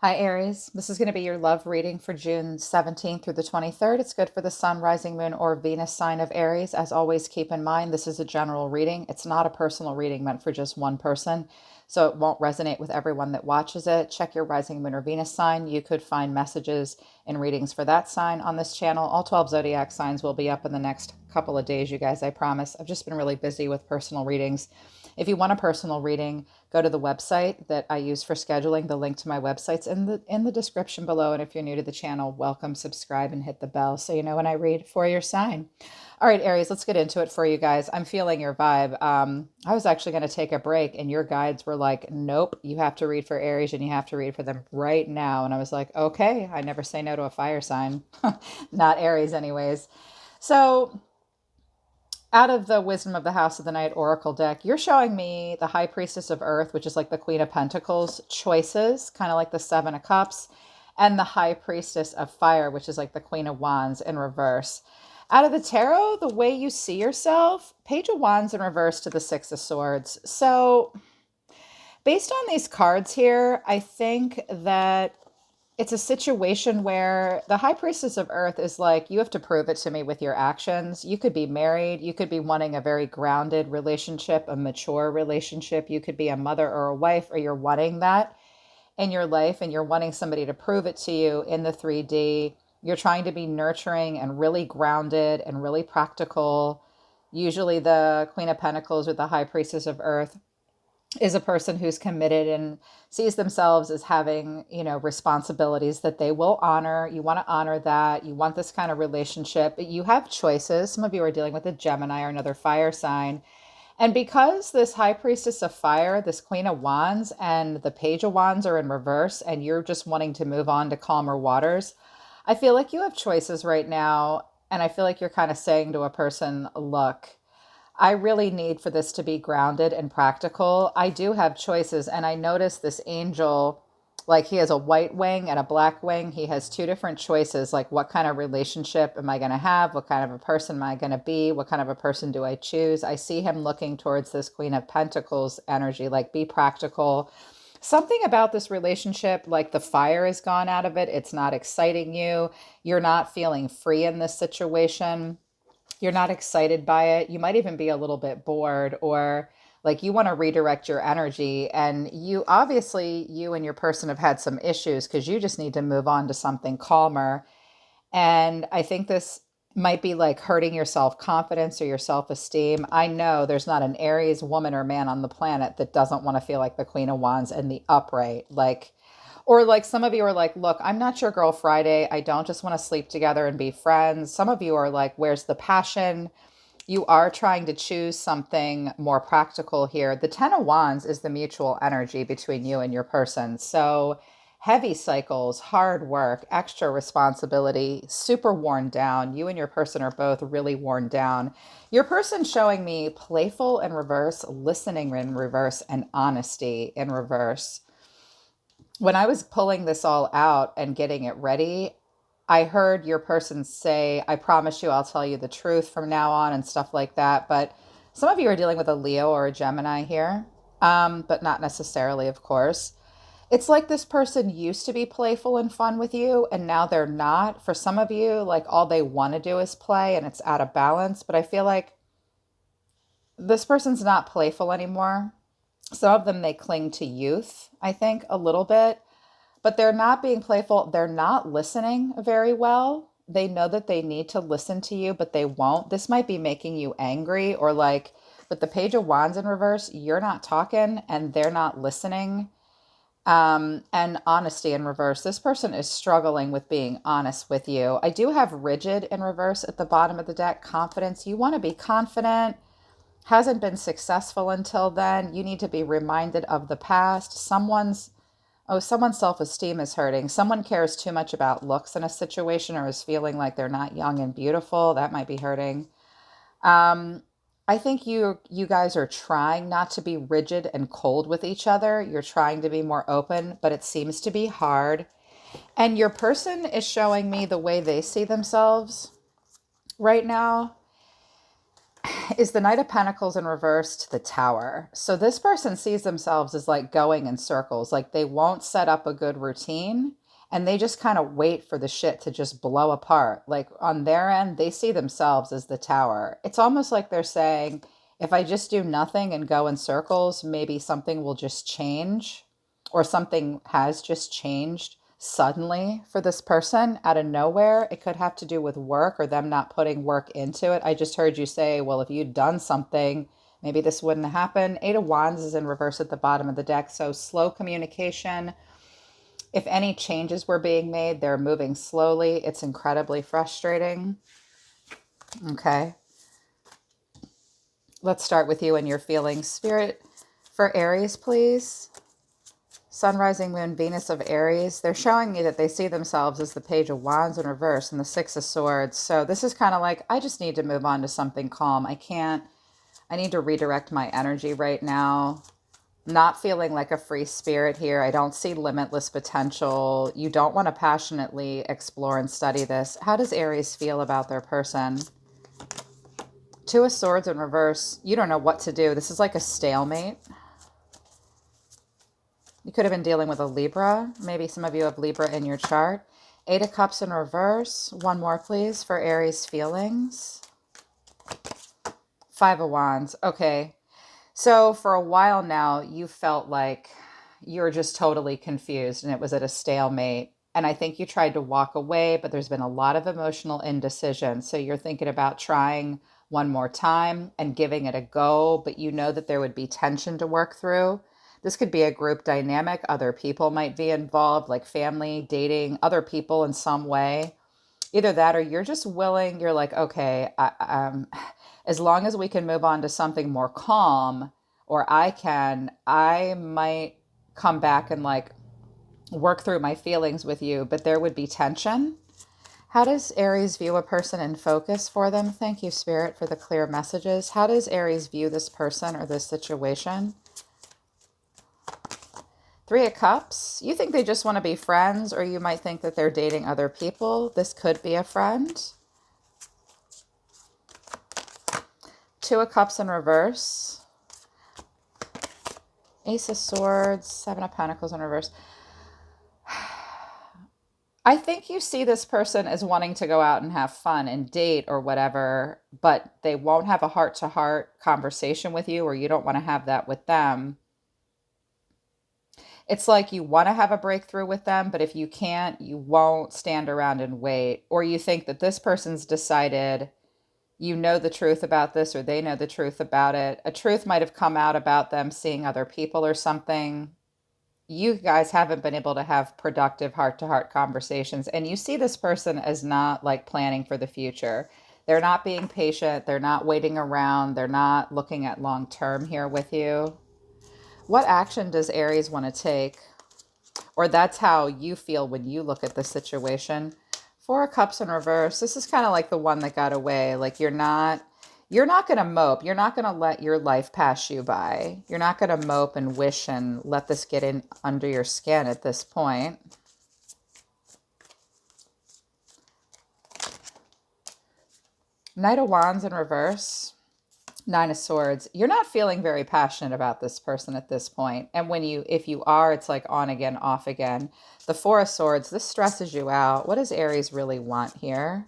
Hi, Aries. This is going to be your love reading for June 17th through the 23rd. It's good for the Sun, Rising Moon, or Venus sign of Aries. As always, keep in mind this is a general reading. It's not a personal reading meant for just one person, so it won't resonate with everyone that watches it. Check your Rising Moon or Venus sign. You could find messages and readings for that sign on this channel. All 12 zodiac signs will be up in the next couple of days, you guys, I promise. I've just been really busy with personal readings. If you want a personal reading, go to the website that I use for scheduling. The link to my website's in the description below. And if you're new to the channel, welcome, subscribe, and hit the bell so you know when I read for your sign. All right, Aries, let's get into it for you guys. I'm feeling your vibe. I was actually going to take a break, and your guides were like, nope, you have to read for Aries and you have to read for them right now. And I was like, okay, I never say no to a fire sign. Not Aries, anyways. So, out of the Wisdom of the House of the Night Oracle deck, you're showing me the High Priestess of Earth, which is like the Queen of Pentacles, choices, kind of like the Seven of Cups, and the High Priestess of Fire, which is like the Queen of Wands in reverse. Out of the tarot, the way you see yourself, Page of Wands in reverse to the Six of Swords. So, based on these cards here, I think that it's a situation where the High Priestess of Earth is like, you have to prove it to me with your actions. You could be married. You could be wanting a very grounded relationship, a mature relationship. You could be a mother or a wife, or you're wanting that in your life and you're wanting somebody to prove it to you in the 3D. You're trying to be nurturing and really grounded and really practical. Usually, the Queen of Pentacles or the High Priestess of Earth is a person who's committed and sees themselves as having, responsibilities that they will honor. You want to honor that. You want this kind of relationship. You have choices. Some of you are dealing with a Gemini or another fire sign. And because this High Priestess of Fire, this Queen of Wands, and the Page of Wands are in reverse, and you're just wanting to move on to calmer waters, I feel like you have choices right now. And I feel like you're kind of saying to a person, look, I really need for this to be grounded and practical. I do have choices. And I noticed this angel, like he has a white wing and a black wing. He has two different choices. Like, what kind of relationship am I going to have? What kind of a person am I going to be? What kind of a person do I choose? I see him looking towards this Queen of Pentacles energy, like, be practical. Something about this relationship, like the fire is gone out of it. It's not exciting you. You're not feeling free in this situation. You're not excited by it. You might even be a little bit bored, or like you want to redirect your energy. And you obviously, you and your person have had some issues because you just need to move on to something calmer. And I think this might be like hurting your self confidence or your self esteem. I know there's not an Aries woman or man on the planet that doesn't want to feel like the Queen of Wands and the upright. Like, or like some of you are like, look, I'm not your girl Friday. I don't just want to sleep together and be friends. Some of you are like, where's the passion? You are trying to choose something more practical here. The Ten of Wands is the mutual energy between you and your person. So heavy cycles, hard work, extra responsibility, super worn down. You and your person are both really worn down. Your person showing me playful in reverse, listening in reverse, and honesty in reverse. When I was pulling this all out and getting it ready, I heard your person say, I promise you I'll tell you the truth from now on and stuff like that. But some of you are dealing with a Leo or a Gemini here, but not necessarily, of course. It's like this person used to be playful and fun with you, and now they're not. For some of you, like all they want to do is play and it's out of balance. But I feel like this person's not playful anymore. Some of them, they cling to youth, I think, a little bit, but they're not being playful. They're not listening very well. They know that they need to listen to you, but they won't. This might be making you angry, or like with the Page of Wands in reverse, you're not talking and they're not listening. And honesty in reverse. This person is struggling with being honest with you. I do have rigid in reverse at the bottom of the deck. Confidence. You want to be confident. Hasn't been successful until then. You need to be reminded of the past. Someone's self-esteem is hurting. Someone cares too much about looks in a situation, or is feeling like they're not young and beautiful. That might be hurting. I think you guys are trying not to be rigid and cold with each other. You're trying to be more open, but it seems to be hard. And your person is showing me the way they see themselves right now. is the Knight of Pentacles in reverse to the Tower. So this person sees themselves as like going in circles, like they won't set up a good routine and they just kind of wait for the shit to just blow apart. Like on their end, they see themselves as the Tower. It's almost like they're saying, if I just do nothing and go in circles, maybe something will just change, or something has just changed suddenly for this person out of nowhere. It could have to do with work or them not putting work into it. I just heard you say, well, if you'd done something, maybe this wouldn't happen. Eight of Wands is in reverse at the bottom of the deck. So slow communication. If any changes were being made, they're moving slowly. It's incredibly frustrating. Okay. Let's start with you and your feelings. Spirit, for Aries, please. Sun, rising, moon, Venus of Aries. They're showing me that they see themselves as the Page of Wands in reverse and the Six of Swords. So this is kind of like, I just need to move on to something calm. I need to redirect my energy right now. Not feeling like a free spirit here. I don't see limitless potential. You don't want to passionately explore and study this. How does Aries feel about their person? Two of Swords in reverse. You don't know what to do. This is like a stalemate. You could have been dealing with a Libra. Maybe some of you have Libra in your chart. Eight of Cups in reverse. One more, please, for Aries feelings. Five of Wands. Okay. So for a while now, you felt like you're just totally confused and it was at a stalemate. And I think you tried to walk away, but there's been a lot of emotional indecision. So you're thinking about trying one more time and giving it a go, but you know that there would be tension to work through. This could be a group dynamic. Other people might be involved, like family, dating, other people in some way. Either that or you're just willing, you're like, okay, as long as we can move on to something more calm, or I might come back and like work through my feelings with you, but there would be tension. How does Aries view a person in focus for them? Thank you, Spirit, for the clear messages. How does Aries view this person or this situation? Three of Cups. You think they just want to be friends, or you might think that they're dating other people. This could be a friend. Two of Cups in reverse. Ace of Swords, Seven of Pentacles in reverse. I think you see this person as wanting to go out and have fun and date or whatever, but they won't have a heart-to-heart conversation with you, or you don't want to have that with them. It's like you want to have a breakthrough with them, but if you can't, you won't stand around and wait. Or you think that this person's decided, you know the truth about this, or they know the truth about it. A truth might have come out about them seeing other people or something. You guys haven't been able to have productive heart-to-heart conversations, and you see this person as not like planning for the future. They're not being patient. They're not waiting around. They're not looking at long term here with you. What action does Aries want to take? Or that's how you feel when you look at the situation. Four of Cups in reverse. This is kind of like the one that got away. Like you're not going to mope. You're not going to let your life pass you by. You're not going to mope and wish and let this get in under your skin at this point. Knight of Wands in reverse. Nine of Swords. You're not feeling very passionate about this person at this point. And if you are, it's like on again, off again. The Four of Swords, this stresses you out. What does Aries really want here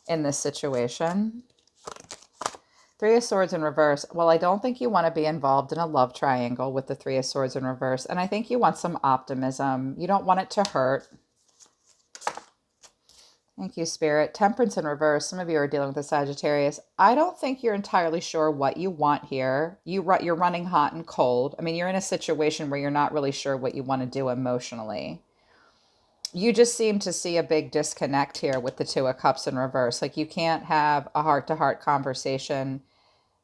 in this situation? Three of Swords in reverse. Well, I don't think you want to be involved in a love triangle with the Three of Swords in reverse. And I think you want some optimism. You don't want it to hurt. Thank you, Spirit. Temperance in reverse. Some of you are dealing with a Sagittarius. I don't think you're entirely sure what you want here. You're running hot and cold. I mean, you're in a situation where you're not really sure what you want to do emotionally. You just seem to see a big disconnect here with the Two of Cups in reverse. Like you can't have a heart-to-heart conversation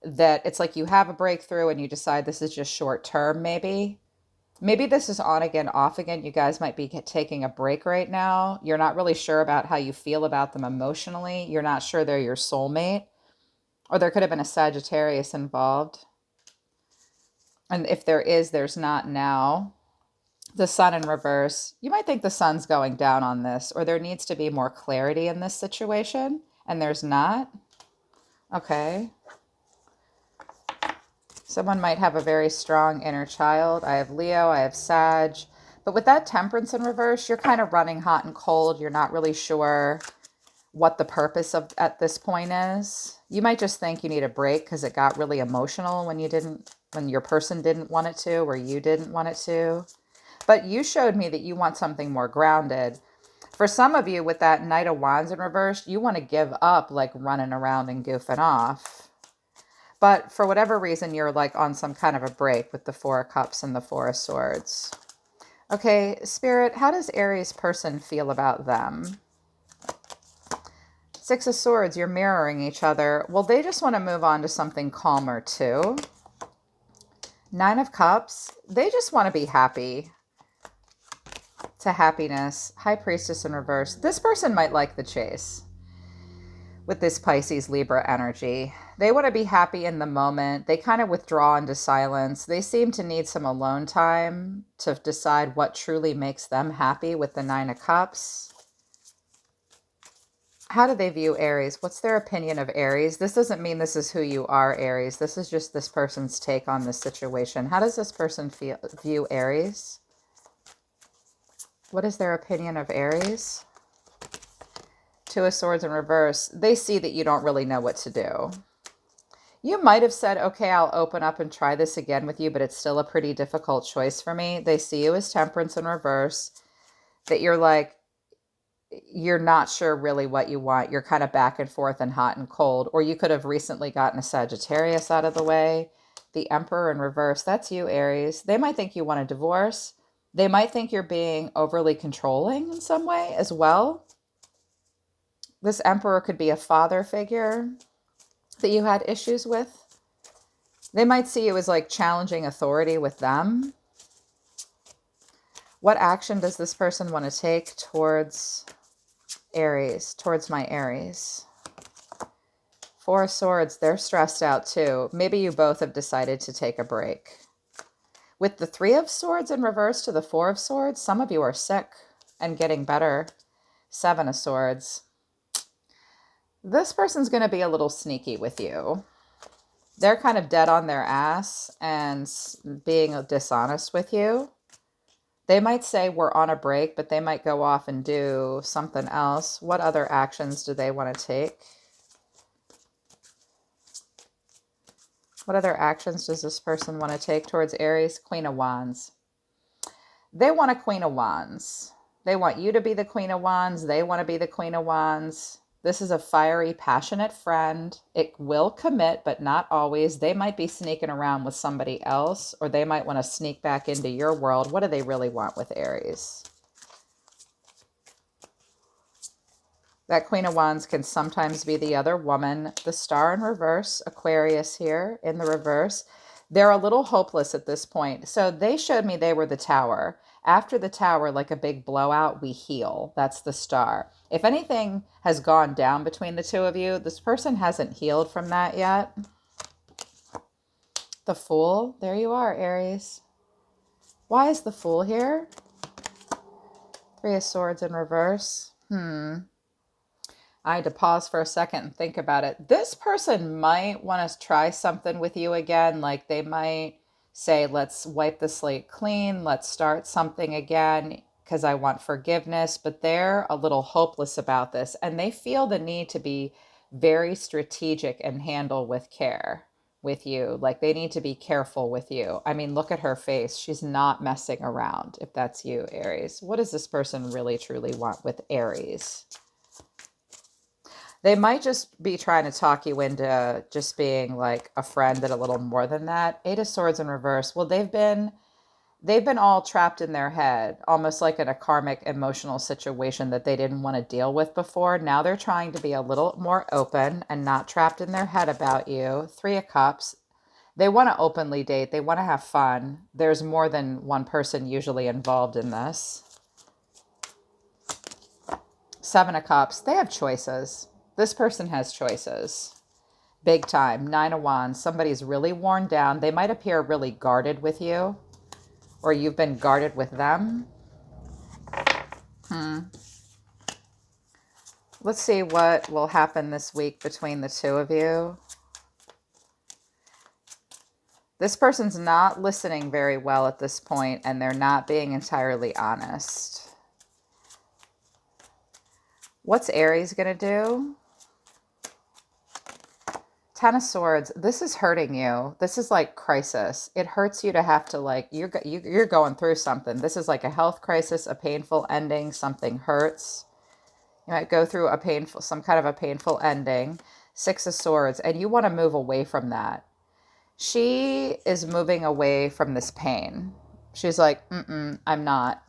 that it's like you have a breakthrough and you decide this is just short term, maybe. Maybe this is on again, off again. You guys might be taking a break right now. You're not really sure about how you feel about them emotionally. You're not sure they're your soulmate. Or there could have been a Sagittarius involved. And if there is, there's not now. The Sun in reverse. You might think the sun's going down on this, or there needs to be more clarity in this situation, and there's not. Okay. Someone might have a very strong inner child. I have Leo, I have Sag. But with that Temperance in reverse, you're kind of running hot and cold. You're not really sure what the purpose of at this point is. You might just think you need a break because it got really emotional when your person didn't want it to, or you didn't want it to. But you showed me that you want something more grounded. For some of you with that Knight of Wands in reverse, you want to give up like running around and goofing off. But for whatever reason, you're like on some kind of a break with the Four of Cups and the Four of Swords. Okay, Spirit, how does Aries person feel about them? Six of Swords, you're mirroring each other. Well, they just want to move on to something calmer too. Nine of Cups, they just want to be happy. To happiness. High Priestess in reverse. This person might like the chase with this Pisces Libra energy. They want to be happy in the moment. They kind of withdraw into silence. They seem to need some alone time to decide what truly makes them happy with the Nine of Cups. How do they view Aries? What's their opinion of Aries? This doesn't mean this is who you are, Aries. This is just this person's take on this situation. How does this person view Aries? What is their opinion of Aries? Two of Swords in reverse. They see that you don't really know what to do. You might have said, okay, I'll open up and try this again with you, but it's still a pretty difficult choice for me. They see you as Temperance in reverse, that you're like, you're not sure really what you want. You're kind of back and forth and hot and cold. Or you could have recently gotten a Sagittarius out of the way. The Emperor in reverse, that's you, Aries. They might think you want a divorce. They might think you're being overly controlling in some way as well. This Emperor could be a father figure that you had issues with. They might see you as like challenging authority with them. What action does this person want to take towards Aries, towards my Aries? Four of Swords, they're stressed out too. Maybe you both have decided to take a break. With the Three of Swords in reverse to the Four of Swords, some of you are sick and getting better. Seven of Swords. This person's going to be a little sneaky with you. They're kind of dead on their ass and being dishonest with you. They might say we're on a break, but they might go off and do something else. What other actions do they want to take? What other actions does this person want to take towards Aries? Queen of Wands. They want a Queen of Wands. They want you to be the Queen of Wands. They want to be the Queen of Wands. This is a fiery, passionate friend. It will commit, but not always. They might be sneaking around with somebody else, or they might want to sneak back into your world. What do they really want with Aries? That Queen of Wands can sometimes be the other woman. The Star in reverse, Aquarius here in the reverse. They're a little hopeless at this point. So they showed me they were the Tower. After the Tower, like a big blowout, we heal. That's the Star. If anything has gone down between the two of you, this person hasn't healed from that yet. The Fool. There you are, Aries. Why is the Fool here? Three of Swords in reverse. I had to pause for a second and think about it. This person might want to try something with you again. Like they might say, let's wipe the slate clean. Let's start something again because I want forgiveness. But they're a little hopeless about this. And they feel the need to be very strategic and handle with care with you. Like they need to be careful with you. I mean, look at her face. She's not messing around. If that's you, Aries. What does this person really truly want with Aries? They might just be trying to talk you into just being like a friend and a little more than that. Eight of Swords in reverse. Well, they've been all trapped in their head, almost like in a karmic emotional situation that they didn't want to deal with before. Now they're trying to be a little more open and not trapped in their head about you. Three of Cups. They want to openly date. They want to have fun. There's more than one person usually involved in this. Seven of Cups. They have choices. This person has choices. Big time. Nine of Wands. Somebody's really worn down. They might appear really guarded with you, or you've been guarded with them. Let's see what will happen this week between the two of you. This person's not listening very well at this point, and they're not being entirely honest. What's Aries going to do? Ten of Swords. This is hurting you. This is like crisis. It hurts you to have to like, you're going through something. This is like a health crisis, a painful ending. Something hurts. You might go through some kind of a painful ending. Six of Swords, and you want to move away from that. She is moving away from this pain. She's like, I'm not.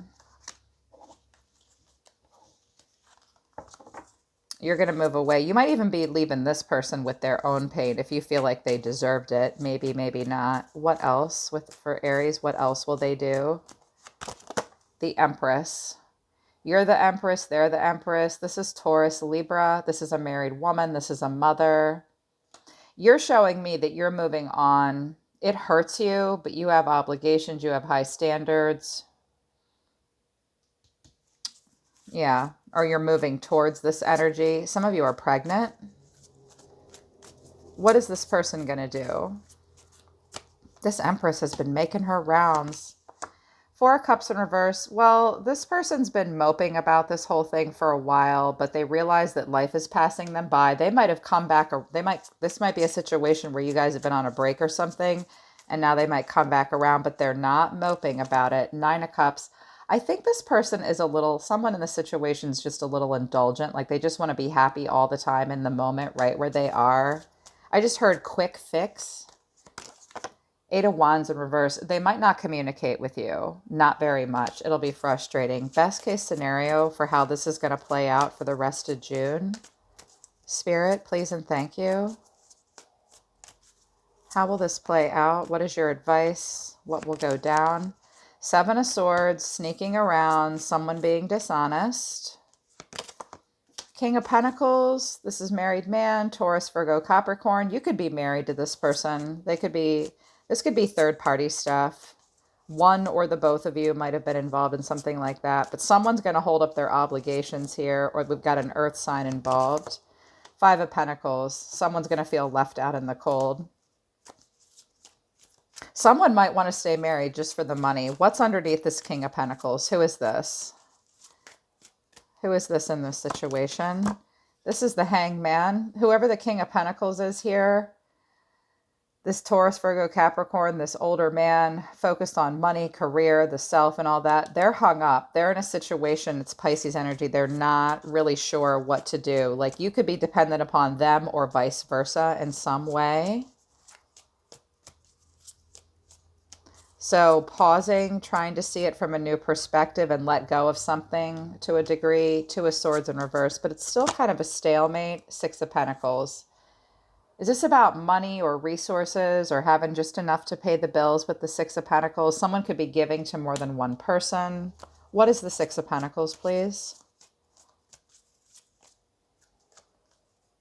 You're going to move away. You might even be leaving this person with their own pain if you feel like they deserved it. Maybe, maybe not. What else for Aries? What else will they do? The Empress. You're the Empress. They're the Empress. This is Taurus, Libra. This is a married woman. This is a mother. You're showing me that you're moving on. It hurts you, but you have obligations. You have high standards. Yeah. Or you're moving towards this energy. Some of you are pregnant. What is this person going to do? This Empress has been making her rounds. Four of Cups in reverse. Well, this person's been moping about this whole thing for a while, but they realize that life is passing them by. They might have come back. This might be a situation where you guys have been on a break or something, and now they might come back around, but they're not moping about it. Nine of Cups. I think this person is someone in the situation is just a little indulgent. Like they just want to be happy all the time in the moment, right where they are. I just heard quick fix. Eight of Wands in reverse. They might not communicate with you. Not very much. It'll be frustrating. Best case scenario for how this is going to play out for the rest of June. Spirit, please and thank you. How will this play out? What is your advice? What will go down? Seven of Swords, sneaking around, someone being dishonest. King of Pentacles, this is married man, Taurus, Virgo, Capricorn. You could be married to this person. This could be third party stuff. One or the both of you might have been involved in something like that, but someone's going to hold up their obligations here, or we've got an earth sign involved. Five of Pentacles, someone's going to feel left out in the cold. Someone might want to stay married just for the money. What's underneath this King of Pentacles? Who is this? Who is this in this situation? This is the Hangman. Whoever the King of Pentacles is here, this Taurus, Virgo, Capricorn, this older man focused on money, career, the self and all that, they're hung up. They're in a situation, it's Pisces energy. They're not really sure what to do. Like you could be dependent upon them or vice versa in some way. So pausing, trying to see it from a new perspective and let go of something to a degree. Two of Swords in reverse, but it's still kind of a stalemate. Six of Pentacles. Is this about money or resources or having just enough to pay the bills with the Six of Pentacles? Someone could be giving to more than one person. What is the Six of Pentacles, please?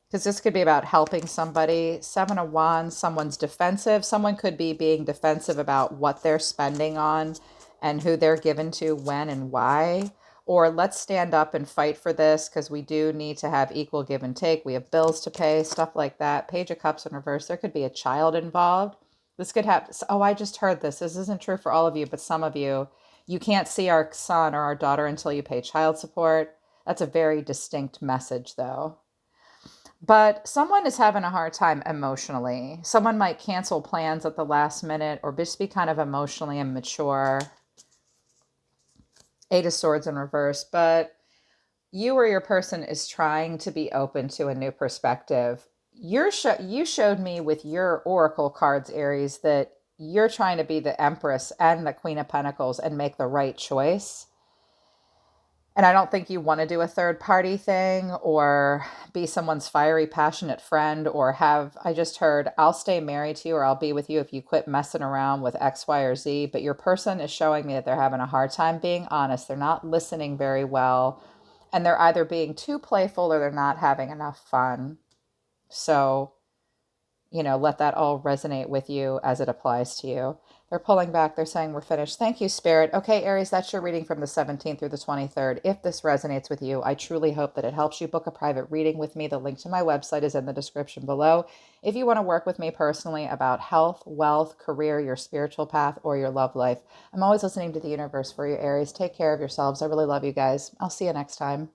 Because this could be about helping somebody. Seven of Wands, someone's defensive. Someone could be being defensive about what they're spending on and who they're given to, when and why. Or let's stand up and fight for this because we do need to have equal give and take. We have bills to pay, stuff like that. Page of Cups in reverse. There could be a child involved. This could have, oh, I just heard this. This isn't true for all of you, but some of you, you can't see our son or our daughter until you pay child support. That's a very distinct message, though. But someone is having a hard time emotionally. Someone might cancel plans at the last minute or just be kind of emotionally immature. Eight of Swords in reverse. But you or your person is trying to be open to a new perspective. You showed me with your oracle cards, Aries, that you're trying to be the Empress and the Queen of Pentacles and make the right choice. And I don't think you want to do a third party thing or be someone's fiery, passionate friend or I just heard, I'll stay married to you or I'll be with you if you quit messing around with X, Y, or Z. But your person is showing me that they're having a hard time being honest. They're not listening very well. And they're either being too playful or they're not having enough fun. So, let that all resonate with you as it applies to you. They're pulling back. They're saying we're finished. Thank you, Spirit. Okay, Aries, that's your reading from the 17th through the 23rd. If this resonates with you, I truly hope that it helps you book a private reading with me. The link to my website is in the description below. If you want to work with me personally about health, wealth, career, your spiritual path, or your love life, I'm always listening to the universe for you, Aries. Take care of yourselves. I really love you guys. I'll see you next time.